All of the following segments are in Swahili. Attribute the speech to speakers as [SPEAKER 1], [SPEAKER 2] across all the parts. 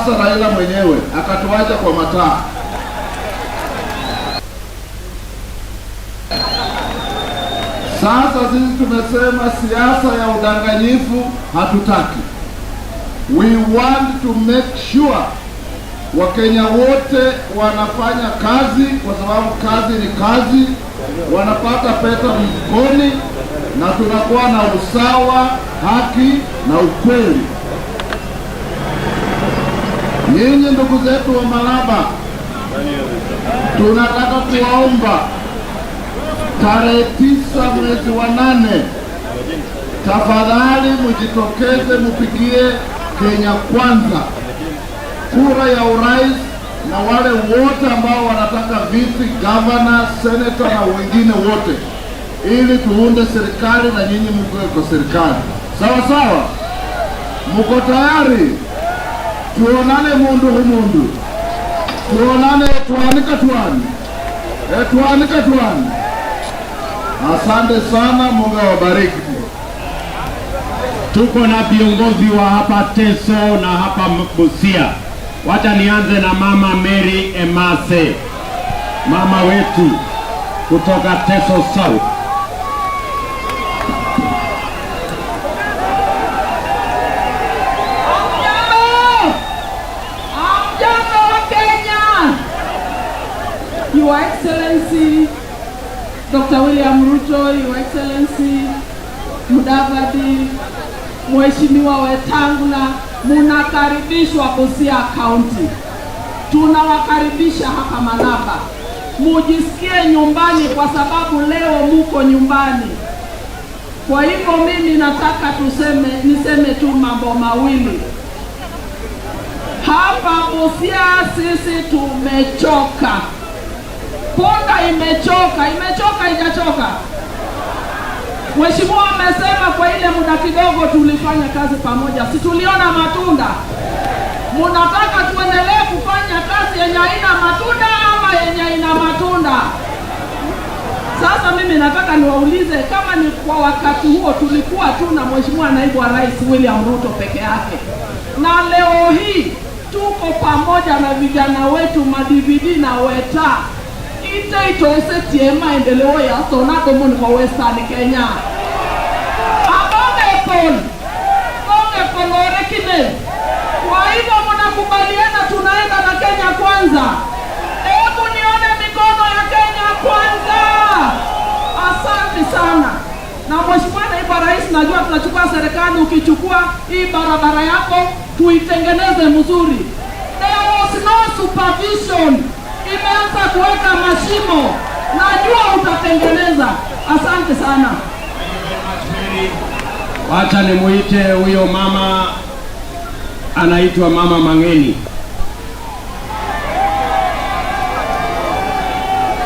[SPEAKER 1] sasa Raila mwenyewe akatuacha kwa mataa. Sasa sisi tumesema siasa ya udanganyifu hatutaki. We want to make sure Wakenya wote wanafanya kazi, kwa sababu kazi ni kazi, wanapata pesa mfukoni, na tunakuwa na usawa, haki na ukweli. Nyinyi ndugu zetu wa Malaba, tunataka kuwaomba tarehe 9 mwezi wa 8, tafadhali mjitokeze mupigie Kenya Kwanza kura ya urais, na wale wote ambao wanataka viti, governor, senator na wengine wote, ili tuunde serikali na nyinyi mko kwa serikali. Sawa sawa? Mko tayari? Tuonane mundu humundu. Tuonane tuanika tuani. Tuanika tuani. Asante sana, Mungu awabariki.
[SPEAKER 2] Tuko na viongozi wa hapa Teso na hapa Busia. Wacha nianze na Mama Mary Emase, mama wetu kutoka Teso South.
[SPEAKER 3] Your Excellency Dr. William Ruto, Your Excellency Mudavadi, Mheshimiwa Wetangula, munakaribishwa Busia County. Tunawakaribisha hapa Malaba. Mujisikie nyumbani kwa sababu leo muko nyumbani. Kwa hivyo mimi nataka niseme tu mambo mawili. Hapa Busia sisi tumechoka. Ponda imechoka ijachoka. Mheshimiwa amesema kwa ile muda kidogo tulifanya kazi pamoja, si tuliona matunda? Munataka tuendelee kufanya kazi yenye haina matunda ama yenye haina matunda? Sasa mimi nataka niwaulize, kama ni kwa wakati huo tulikuwa tu na Mheshimiwa Naibu wa Rais William Ruto peke yake, na leo hii tuko pamoja na vijana wetu ma-DVD na Weta, ite tie maendeleo ya sonako muni kwa Western Kenya. Bonge orekine. Kwa hivyo mnakubaliana tunaenda na Kenya Kwanza. Hebu nione mikono ya Kenya Kwanza. Asante sana. Na Mheshimiwa Naibu wa Rais, najua tunachukua serikali, ukichukua hii barabara yako tuitengeneze mzuri. There was no supervision. Imeanza kuweka mashimo. Najua utatengeneza. Asante sana.
[SPEAKER 2] Wacha nimuite huyo mama, anaitwa Mama Mangeni.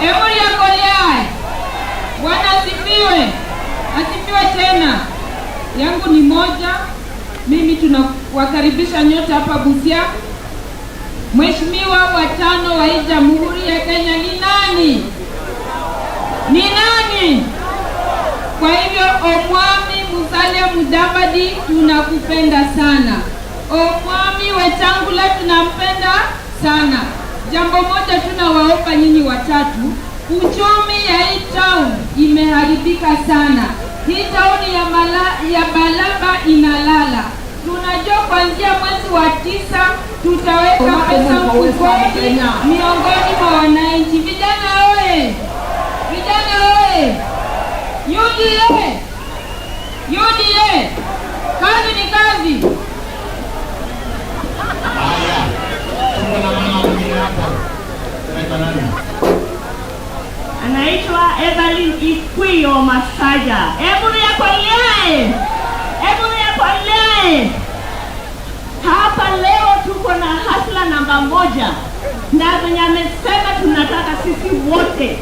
[SPEAKER 4] Ewe ya Goliath, Bwana asifiwe. Asifiwe tena. Yangu ni moja. Mimi tunawakaribisha nyote hapa Busia. Mheshimiwa wa 5 wa Jamhuri ya Kenya ni nani? Ni nani? Kwa hivyo Omwami Musalia Mudavadi tunakupenda sana. Omwami Wetangula tunampenda sana. Jambo moja tunawaomba nyinyi watatu, uchumi ya hii town imeharibika sana. Hii town ya Balaba inalala. Tunajua kuanzia mwezi wa 9 tutaweka pesa mfukoni miongoni mwa wananchi. Vijana oye! Vijana oye! UDA! UDA! Kazi ni kazi!
[SPEAKER 2] Haya, tuko na mama mwingine hapa.
[SPEAKER 5] Anaitwa Evelyn Ikuyo Masaja. Hebu niakwaliae! Hapa leo tuko na hasla namba 1. Na venye amesema tunataka sisi wote.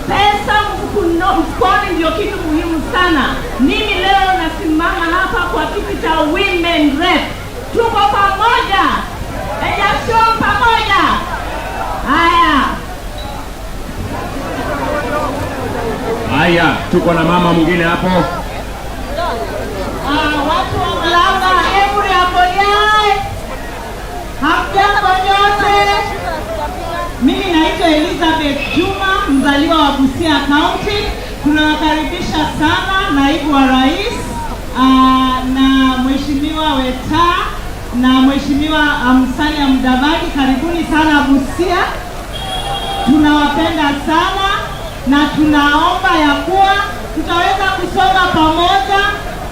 [SPEAKER 5] Pesa mfukoni ndio kitu muhimu sana. Mimi leo nasimama hapa kwa kiti cha Women Rep. Tuko pamoja. Ejasho pamoja.
[SPEAKER 2] Haya, tuko na mama mwingine hapo.
[SPEAKER 5] Watu wa Malaba, hebu niapoyae. mzaliwa wa Busia County. Tunawakaribisha sana naibu wa rais na mheshimiwa Weta na mheshimiwa Musalia Mudavadi. Karibuni sana Busia. Tunawapenda sana na tunaomba ya kuwa tutaweza kusonga pamoja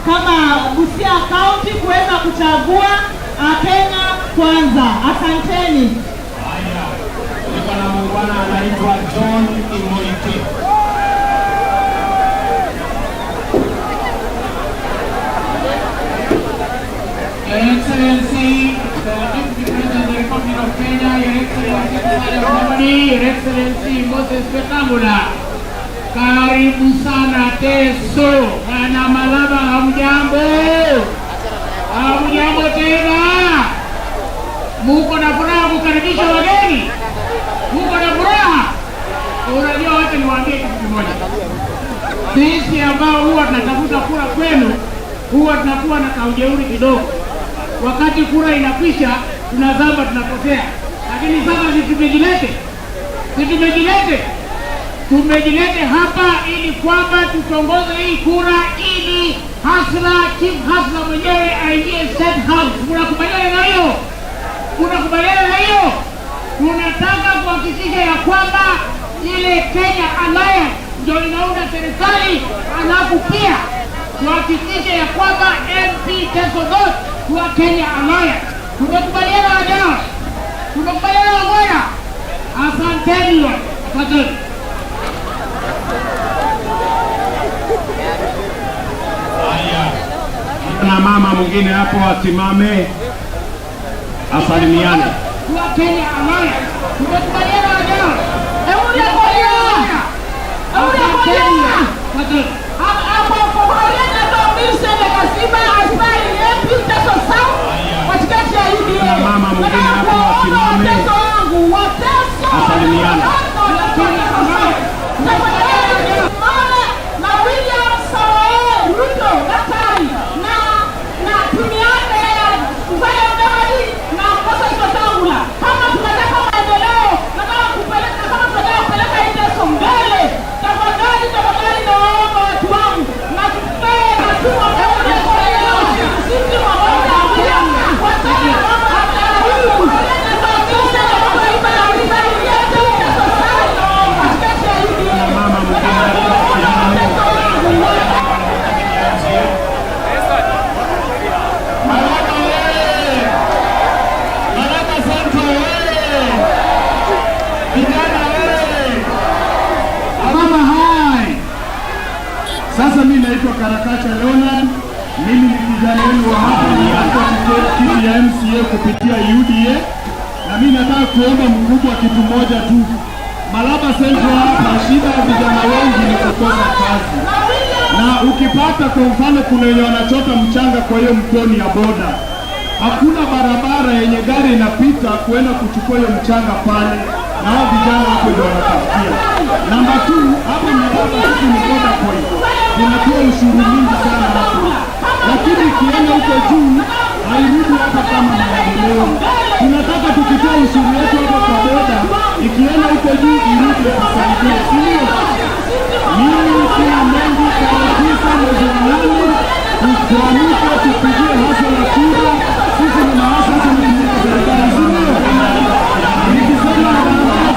[SPEAKER 5] kama Busia County kuweza kuchagua Kenya kwanza. Asanteni.
[SPEAKER 2] Haya, niko na muungwana anaitwa John Imoiti.
[SPEAKER 6] Your Excellency, the Deputy President of the Republic of Kenya, Your Excellency, Your Excellency Moses Wetangula, karibu sana Teso. Wana Malaba, hamjambo? Hamjambo tena? Muko na furaha kukaribisha wageni? Muko na furaha? Unajua, wote niwaambie kitu kimoja. Sisi ambao huwa tunatafuta kura kwenu, huwa tunakuwa na kaujeuri kidogo. Wakati kura inakwisha, tunazamba, tunapotea. Lakini sasa tumejilete hapa ili kwamba tutongoze hii kura, ili chief hasla mwenyewe aingie State House. Mnakubaliana na hiyo? Mnakubaliana na hiyo? Tunataka kuhakikisha ya kwamba ile Kenya Alliance ndio inaunda serikali, alafu pia tuhakikishe ya kwamba MP Teso Dot wa Kenya Alliance. Tumekubaliana wajana? Tumekubaliana wangwana? Asanteni. Asanteni.
[SPEAKER 2] Haya, na mama mwingine hapo asimame asalimiane.
[SPEAKER 6] Wa Kenya Alliance. Tumekubaliana wajana?
[SPEAKER 2] Mama mwingine hapo asimame asalimiane.
[SPEAKER 3] Na William Samoei Ruto daktari na tumiane kufanya udawali na kosa Wetangula. Kama tunataka maendeleo, kama tunataka kupeleka Teso mbele, tafadhali naomba watu wangu na tupee na tuwa mbele sisi wamoja
[SPEAKER 1] Sasa mimi naitwa Karakacha Leonard. Mimi ni kijana wenu wa hapa, nilipata tiketi ya MCA kupitia UDA, na mimi nataka kuomba mkubwa kitu moja tu. Malaba Central hapa, shida ya vijana wengi ni kukosa kazi. Na ukipata kwa mfano kuna wenye wanachota mchanga kwa hiyo mtoni ya boda, hakuna barabara yenye gari inapita kuenda kuchukua hiyo mchanga pale, na hao vijana hapo ndio wanatafutia. Namba 2, hapo Malaba sisi ni boda point, tunatoa ushuru mingi sana hapo, lakini ikienda huko juu hairudi hapa kama maendeleo. Tunataka tukitoa ushuru wetu hapo kwa boda, ikienda huko juu irudi itusaidie, sio? Mimi sina mengi, kabisa mwezi wa 8 tuamke tupigie hasa la kura. Sisi ni mahasa tunaimika serikali, sio? Nikisema Ruto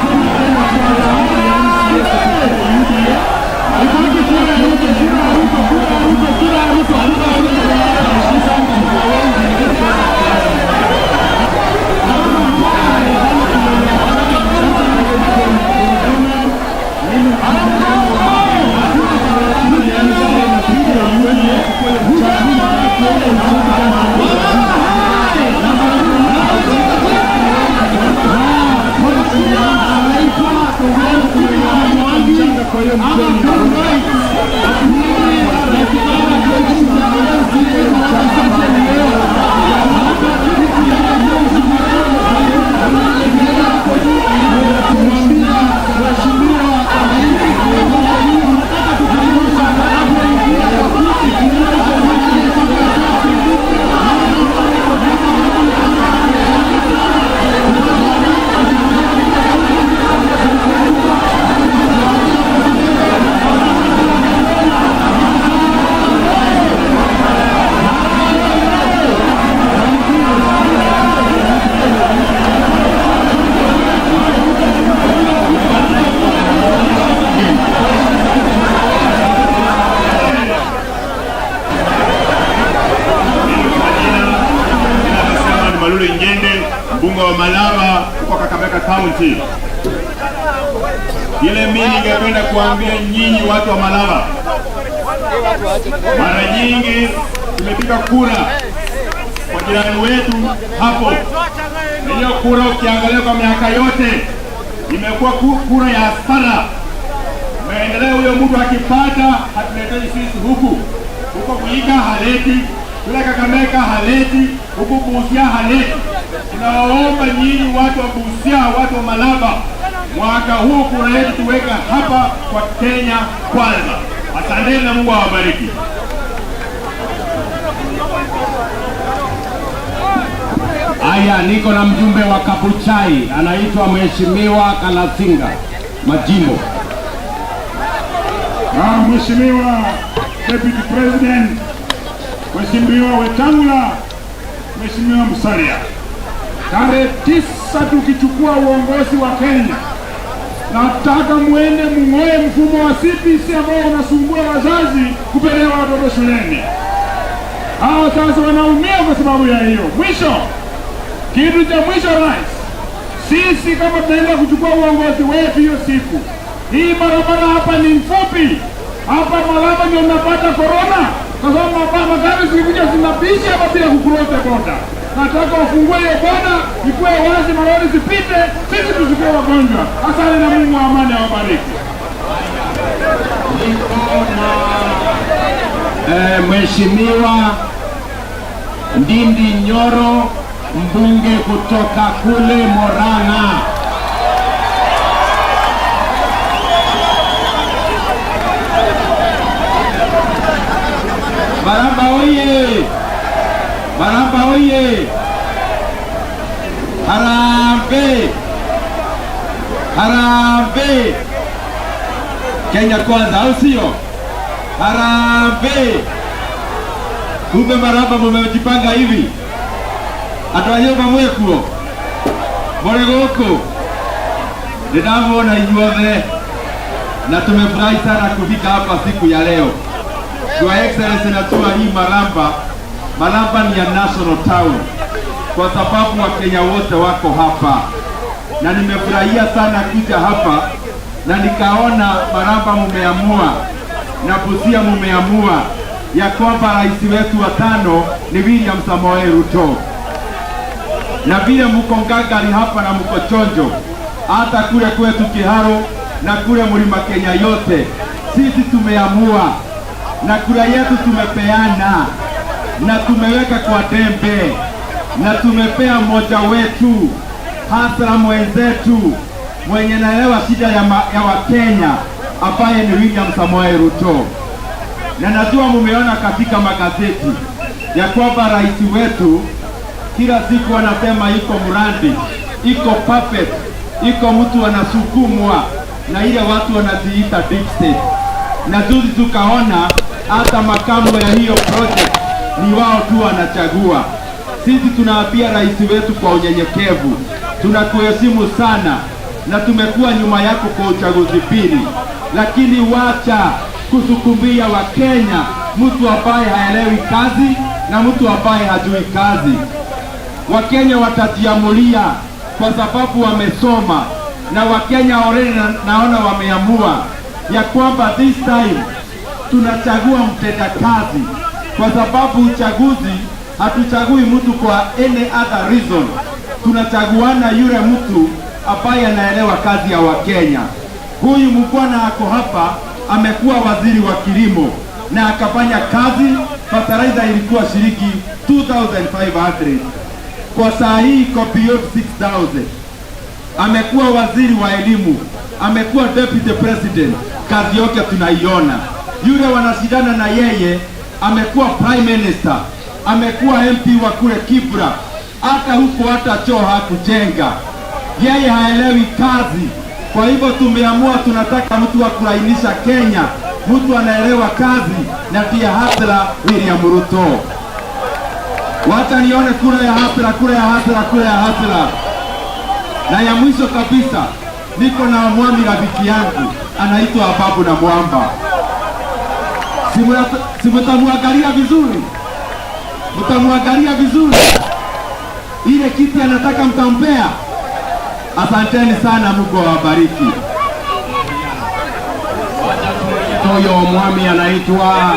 [SPEAKER 2] Ngende, mbunge wa Malava kwa Kakamega County. Ile mimi ningependa kuambia nyinyi watu wa Malava, mara nyingi tumepiga kura kwa jirani wetu hapo. Hiyo kura ukiangalia kwa miaka yote imekuwa kura ya hasara. Maendeleo huyo mtu akipata hatuletei sisi huku Kuiga haleti, kule Kakamega haleti, huku Busia haleti. Tunawaomba nyinyi watu wa Busia, watu wa Malava, mwaka huu kura yetu tuweka hapa kwa Kenya Kwanza. Asanteni na Mungu awabariki.
[SPEAKER 7] Aya, niko na mjumbe wa Kabuchai, anaitwa Mheshimiwa Kalasinga Majimbo.
[SPEAKER 8] Mheshimiwa Deputy President, Mheshimiwa Wetangula, Mheshimiwa Musalia, tarehe 9 tukichukua uongozi wa Kenya, nataka muende mung'oe mfumo wa CBC ambao unasumbua wazazi kupeleka watoto shuleni. Hao sasa wanaumia kwa sababu ya hiyo. Mwisho, kitu cha mwisho rais, sisi kama tunaenda kuchukua uongozi wetu hiyo siku, hii barabara hapa ni mfupi. Hapa Malava ndio unapata corona kwa sababu magari zilikuja zinabisha hapa bila kukurote boda. Nataka ufungue hiyo boda, ikuwe wazi, malori zipite, sisi tusikie wagonjwa. Asante na Mungu wa amani awabariki.
[SPEAKER 7] Mheshimiwa Ndindi Nyoro, mbunge kutoka kule Murang'a. Maramba oye! Maramba oye! Harambee! Harambee! Kenya Kwanza, au sio? Harambee! Kumbe Maramba mmejipanga hivi. Atwayoba mwekuo. Moregoko. Ninamuona inyuothe na tumefurahi sana kufika hapa siku ya leo. Your Excellency, najua hii Malamba ni ya national town kwa sababu Wakenya wote wako hapa, na nimefurahia sana kuja hapa na nikaona Malamba mumeamua na Busia mumeamua ya kwamba rais wetu wa 5 ni William Samoei Ruto, na vile mko ngangari hapa na mko chonjo, hata kule kwetu Kiharo na kule Mlima Kenya yote sisi tumeamua na kura yetu tumepeana na tumeweka kwa dembe na tumepea mmoja wetu hasa mwenzetu mwenye naelewa shida ya Wakenya ambaye ni William Samoei Ruto. Na najua mumeona katika magazeti ya kwamba rais wetu kila siku anasema iko mradi, iko puppet, iko mtu anasukumwa na ile watu wanaziita deep state. Na juzi tukaona hata makamu ya hiyo project ni wao tu wanachagua. Sisi tunaambia rais wetu kwa unyenyekevu, tunakuheshimu sana na tumekuwa nyuma yako kwa uchaguzi pili, lakini wacha kusukumbia Wakenya mtu ambaye haelewi kazi na mtu ambaye hajui kazi. Wakenya watajiamulia kwa sababu wamesoma, na Wakenya already naona wameamua ya kwamba this time tunachagua mtenda kazi, kwa sababu uchaguzi hatuchagui mtu kwa any other reason. Tunachaguana yule mtu ambaye anaelewa kazi ya Wakenya. Huyu mbwana ako hapa amekuwa waziri wa kilimo na akafanya kazi, fertilizer ilikuwa shilingi 2,500 kwa saa hii iko beyond 6,000. Amekuwa waziri wa elimu, amekuwa deputy president, kazi yake tunaiona. Yule wanashindana na yeye amekuwa prime minister, amekuwa MP wa kule Kibra, hata huko hata choo hakujenga. Yeye haelewi kazi. Kwa hivyo tumeamua tunataka mtu wa kulainisha Kenya, mtu anaelewa kazi, na pia hasla William Ruto. Wacha nione kura ya hasla, kura ya hasla, kura ya hasla. Na ya mwisho kabisa, niko na mwami rafiki yangu anaitwa Babu na Mwamba. Si mtamuangalia vizuri? Mtamuangalia vizuri? ile kiti anataka mtampea? Asanteni sana, Mungu awabariki. Huyo mwami anaitwa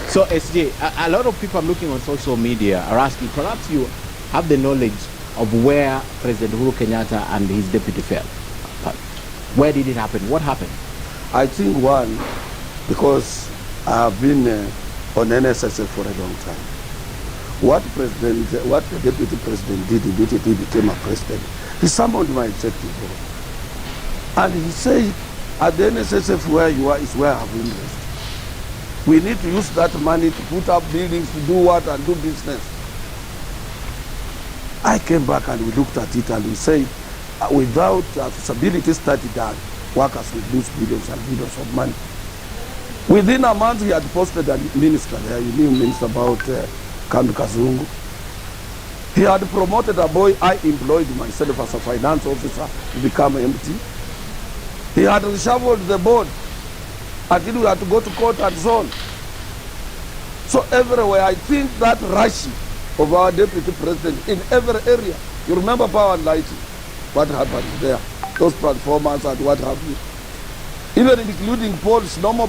[SPEAKER 9] So SJ, a lot of people I'm looking on social media are asking, perhaps you have the knowledge of where President Uhuru Kenyatta and his deputy fell. But where did it happen? What happened?
[SPEAKER 10] I think one, because I have been on NSSF for a long time. What the deputy president did immediately he became a president, he summoned my executive board. And he said, at the NSSF where you are is where I have interest. We need to use that money to put up buildings, to do what and do business. I came back and we looked at it and we said, without a feasibility study done, workers will lose billions and billions of money. Within a month, he had posted a minister there, you knew minister about Kambi Kazungu. He had promoted a boy I employed myself as a finance officer to become MT. He had reshuffled the board until we had to go to court and so on. So everywhere, I think that rushing of our deputy president in every area. You remember power and lighting, what happened there, those transformers and what have you. Even including poles, normal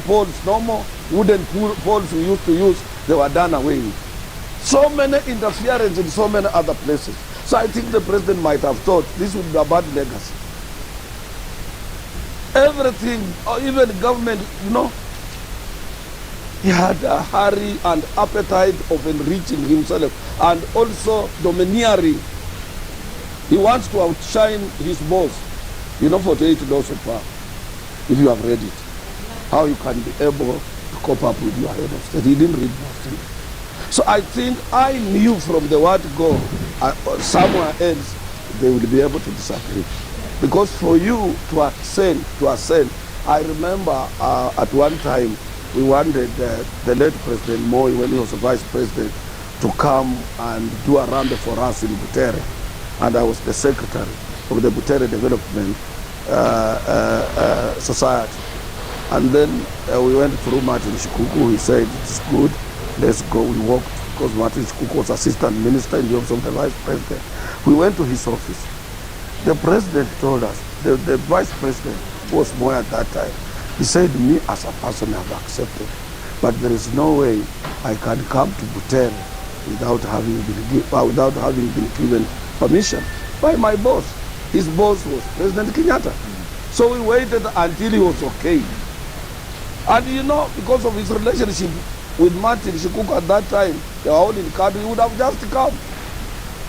[SPEAKER 10] wooden poles we used to use, they were done away with. So many interference in so many other places. So I think the president might have thought this would be a bad legacy. Everything, or even government, you know, he had a hurry and appetite of enriching himself and also domineering. He wants to outshine his boss. You know, 48 laws of power, if you have read it, how you can be able to cope up with your head of state. He didn't read most of it. So I think I knew from the word go, somewhere else, they will be able to disagree. Because for you to ascend, I remember at one time we wanted the late President Moi, when he was the vice president, to come and do a round for us in Butere. And I was the secretary of the Butere Development Society. And then we went through Martin Shikuku. He said, it's good, let's go. We walked, because Martin Shikuku was assistant minister in the office of the vice president. We went to his office. The president told us, the vice president was Moi at that time. He said, me as a person I have accepted, but there is no way I can come to Butere without having been given permission by my boss. His boss was President Kenyatta. So we waited until he was okay. And you know, because of his relationship with Martin Shikuku at that time, they were all in country, he would have just come.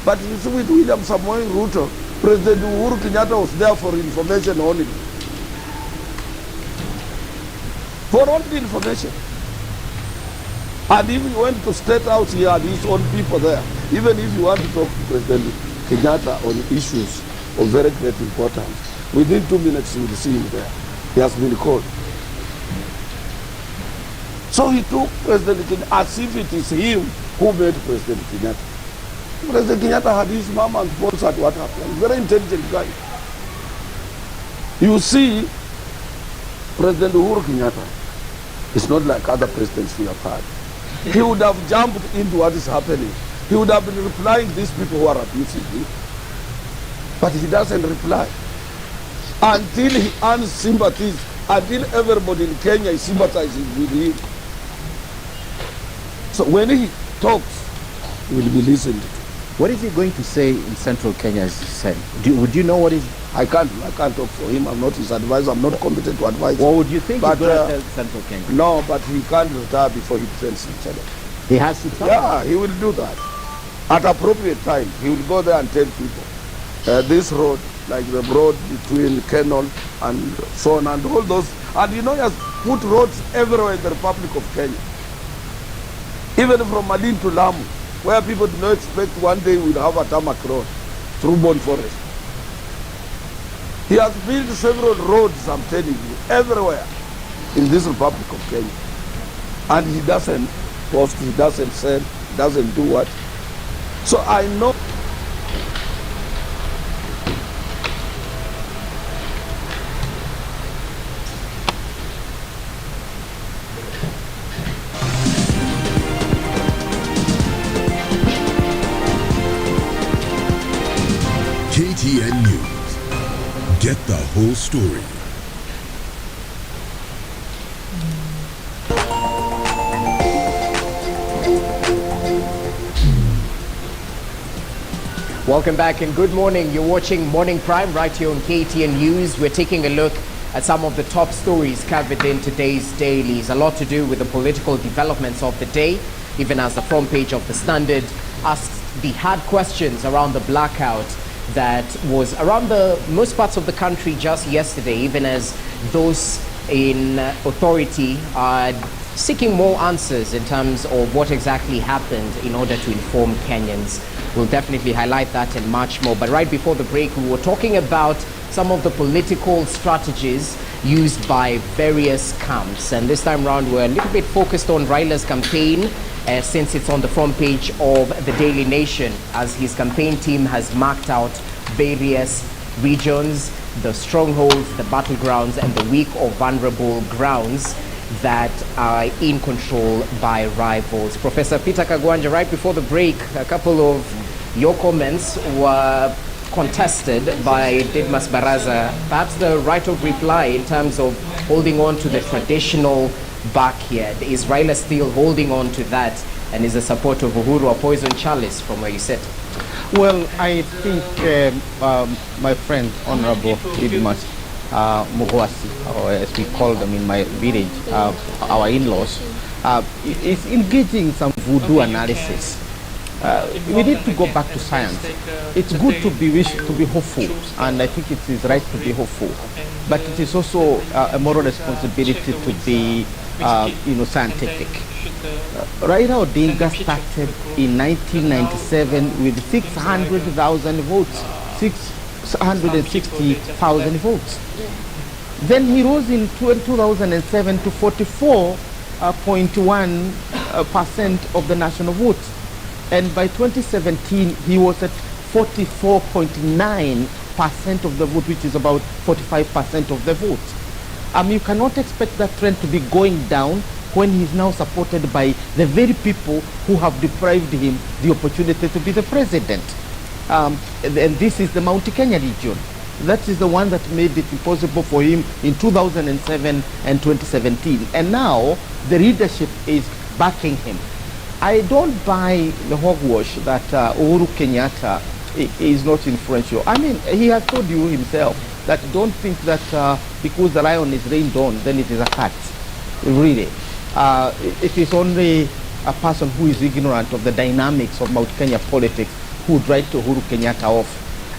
[SPEAKER 10] But you see, with William Samoei Ruto, President Uhuru Kenyatta was there for information only. For only information. And if you went to State House, he had his own people there. Even if you want to talk to President Kenyatta on issues of very great importance, within 2 minutes you will see him there. He has been called. So he took President Kenyatta as if it is him who made President Kenyatta. President Kenyatta had his mom and boss at what happened. Very intelligent guy. You see, President Uhuru Kenyatta is not like other presidents we have had. He would have jumped into what is happening. He would have been replying to these people who are abusing him. But he doesn't reply. Until he earns sympathies, until everybody in Kenya is sympathizing with him. So when he talks, he will be listened to.
[SPEAKER 9] What is he going to say in central Kenya, as he said? Would you know what is...
[SPEAKER 10] I can't talk for him. I'm not his advisor. I'm not competent to advise him.
[SPEAKER 9] What would you think he's going to tell central Kenya?
[SPEAKER 10] No, but he can't retire before he presents himself.
[SPEAKER 9] He has to tell
[SPEAKER 10] Yeah, he will do that. At appropriate time, he will go there and tell people, this road, like the road between Kenol and so on and all those. And you know, he has put roads everywhere in the Republic of Kenya. Even from Malin to Lamu. where people do not expect one day we'll have a tarmac road through Bon Forest. He has built several roads, I'm telling you, everywhere in this Republic of Kenya. And he doesn't post, he doesn't sell, doesn't do what. So I know.
[SPEAKER 11] KTN News. Get the whole story.
[SPEAKER 12] Welcome back and good morning. You're watching Morning Prime right here on KTN News. We're taking a look at some of the top stories covered in today's dailies. A lot to do with the political developments of the day, even as the front page of the Standard asks the hard questions around the blackout that was around the most parts of the country just yesterday, even as those in authority are seeking more answers in terms of what exactly happened in order to inform Kenyans. We'll definitely highlight that and much more. But right before the break, we were talking about some of the political strategies used by various camps. And this time around, we're a little bit focused on Raila's campaign, since it's on the front page of the Daily Nation, as his campaign team has marked out various regions, the strongholds, the battlegrounds, and the weak or vulnerable grounds that are in control by rivals. Professor Peter Kagwanja, right before the break, a couple of your comments were contested by Didmas Baraza. Perhaps the right of reply in terms of holding on to the traditional backyard. Is Raila still holding on to that, and is the support of Uhuru a poison chalice from where you sit?
[SPEAKER 9] Well, I think my friend, Honorable Didmas Mugwasi, or as we call them in my village, our in-laws, is engaging some voodoo analysis. We need to go back to science. It's good to be hopeful, and I think it is right to be hopeful. But it is also a moral responsibility to be, scientific. Raila Odinga started in 1997 with 600,000 votes, 660,000 votes. Then he rose in 2007 to 44.1% of the national votes. And by 2017, he was at 44.9% of the vote, which is about 45% of the vote. You cannot expect that trend to be going down when he's now supported by the very people who have deprived him the opportunity to be the president. And this is the Mount Kenya region. That is the one that made it impossible for him in 2007 and 2017. And now the leadership is backing him. I don't buy the hogwash that Uhuru Kenyatta is not influential. I mean, he has told you himself that don't think that because the lion is reined on, then it is a cat. Really. It is only a person who is ignorant of the dynamics of Mount Kenya politics who would write to Uhuru Kenyatta off.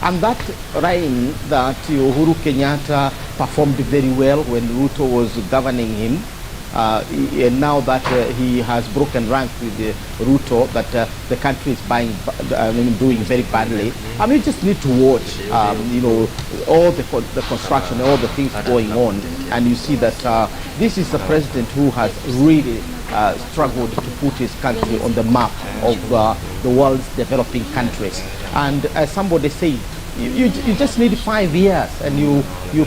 [SPEAKER 9] And that reign that Uhuru Kenyatta performed very well when Ruto was governing him, and now that he has broken rank with Ruto, that the country is doing very badly. I mean, you just need to watch, all the construction, all the things going on, and you see that this is a president who has really struggled to put his country on the map of the world's developing countries. And as somebody said, you just need 5 years, and you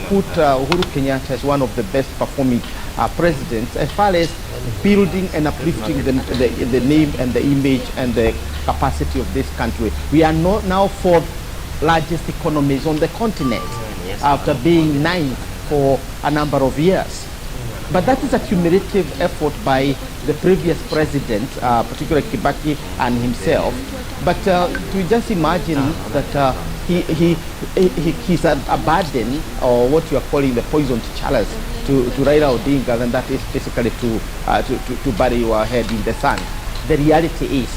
[SPEAKER 9] put Uhuru Kenyatta as one of the best performing presidents as far as building and uplifting the name and the image and the capacity of this country. We are now fourth largest economies on the continent, after being ninth for a number of years. But that is a cumulative effort by the previous president, particularly Kibaki and himself. But to just imagine that he's a burden, or what you are calling the poisoned chalice, to Raila Odinga, then that is basically to bury your head in the sand. The reality is